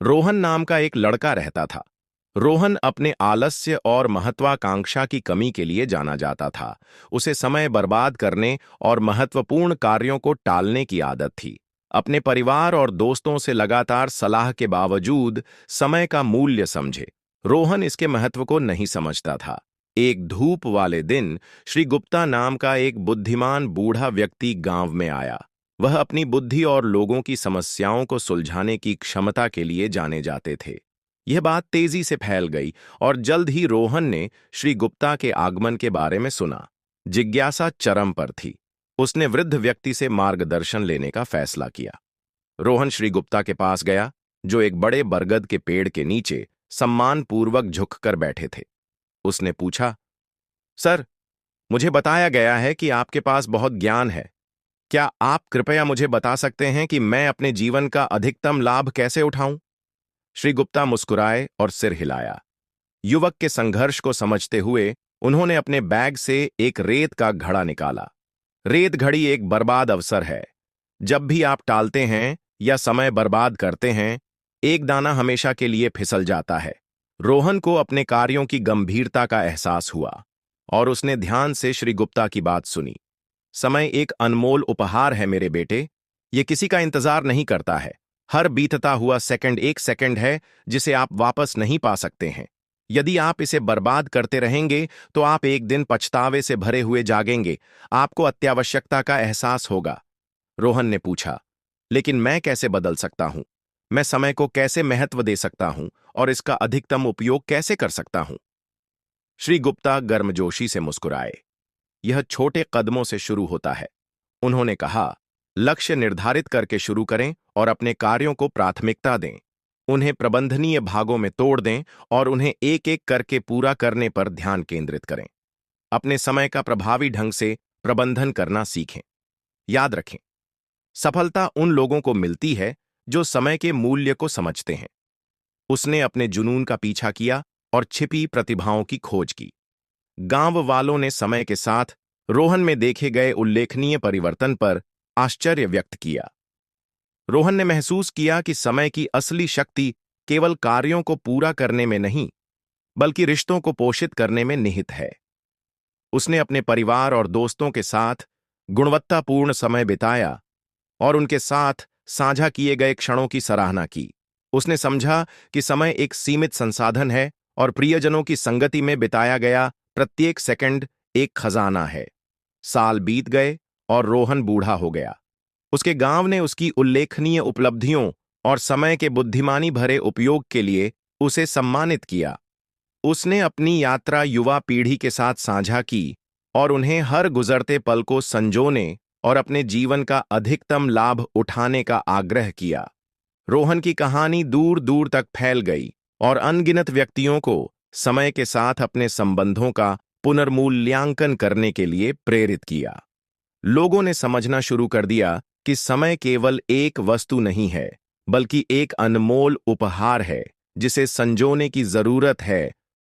रोहन नाम का एक लड़का रहता था। रोहन अपने आलस्य और महत्वाकांक्षा की कमी के लिए जाना जाता था। उसे समय बर्बाद करने और महत्वपूर्ण कार्यों को टालने की आदत थी। अपने परिवार और दोस्तों से लगातार सलाह के बावजूद समय का मूल्य समझे रोहन इसके महत्व को नहीं समझता था। एक धूप वाले दिन श्री गुप्ता नाम का एक बुद्धिमान बूढ़ा व्यक्ति गांव में आया। वह अपनी बुद्धि और लोगों की समस्याओं को सुलझाने की क्षमता के लिए जाने जाते थे। यह बात तेजी से फैल गई और जल्द ही रोहन ने श्री गुप्ता के आगमन के बारे में सुना। जिज्ञासा चरम पर थी। उसने वृद्ध व्यक्ति से मार्गदर्शन लेने का फैसला किया। रोहन श्री गुप्ता के पास गया, जो एक बड़े बरगद के पेड़ के नीचे सम्मानपूर्वक झुककर बैठे थे। उसने पूछा, सर, मुझे बताया गया है कि आपके पास बहुत ज्ञान है। क्या आप कृपया मुझे बता सकते हैं कि मैं अपने जीवन का अधिकतम लाभ कैसे उठाऊं? श्री गुप्ता मुस्कुराए और सिर हिलाया। युवक के संघर्ष को समझते हुए उन्होंने अपने बैग से एक रेत का घड़ा निकाला। रेत घड़ी एक बर्बाद अवसर है। जब भी आप टालते हैं या समय बर्बाद करते हैं, एक दाना हमेशा के लिए फिसल जाता है। रोहन को अपने कार्यों की गंभीरता का एहसास हुआ और उसने ध्यान से श्री गुप्ता की बात सुनी। समय एक अनमोल उपहार है मेरे बेटे। ये किसी का इंतजार नहीं करता है। हर बीतता हुआ सेकंड एक सेकंड है जिसे आप वापस नहीं पा सकते हैं। यदि आप इसे बर्बाद करते रहेंगे तो आप एक दिन पछतावे से भरे हुए जागेंगे। आपको अत्यावश्यकता का एहसास होगा। रोहन ने पूछा, लेकिन मैं कैसे बदल सकता हूं? मैं समय को कैसे महत्व दे सकता हूं और इसका अधिकतम उपयोग कैसे कर सकता हूं? श्री गुप्ता गर्मजोशी से मुस्कुराए। यह छोटे कदमों से शुरू होता है। उन्होंने कहा, लक्ष्य निर्धारित करके शुरू करें और अपने कार्यों को प्राथमिकता दें। उन्हें प्रबंधनीय भागों में तोड़ दें और उन्हें एक एक करके पूरा करने पर ध्यान केंद्रित करें। अपने समय का प्रभावी ढंग से प्रबंधन करना सीखें। याद रखें, सफलता उन लोगों को मिलती है जो समय के मूल्य को समझते हैं। उसने अपने जुनून का पीछा किया और छिपी प्रतिभाओं की खोज की। गांव वालों ने समय के साथ रोहन में देखे गए उल्लेखनीय परिवर्तन पर आश्चर्य व्यक्त किया। रोहन ने महसूस किया कि समय की असली शक्ति केवल कार्यों को पूरा करने में नहीं, बल्कि रिश्तों को पोषित करने में निहित है। उसने अपने परिवार और दोस्तों के साथ गुणवत्तापूर्ण समय बिताया और उनके साथ साझा किए गए क्षणों की सराहना की। उसने समझा कि समय एक सीमित संसाधन है और प्रियजनों की संगति में बिताया गया प्रत्येक सेकंड एक खजाना है। साल बीत गए और रोहन बूढ़ा हो गया। उसके गांव ने उसकी उल्लेखनीय उपलब्धियों और समय के बुद्धिमानी भरे उपयोग के लिए उसे सम्मानित किया। उसने अपनी यात्रा युवा पीढ़ी के साथ साझा की और उन्हें हर गुजरते पल को संजोने और अपने जीवन का अधिकतम लाभ उठाने का आग्रह किया। रोहन की कहानी दूर दूर तक फैल गई और अनगिनत व्यक्तियों को समय के साथ अपने संबंधों का पुनर्मूल्यांकन करने के लिए प्रेरित किया। लोगों ने समझना शुरू कर दिया कि समय केवल एक वस्तु नहीं है, बल्कि एक अनमोल उपहार है जिसे संजोने की जरूरत है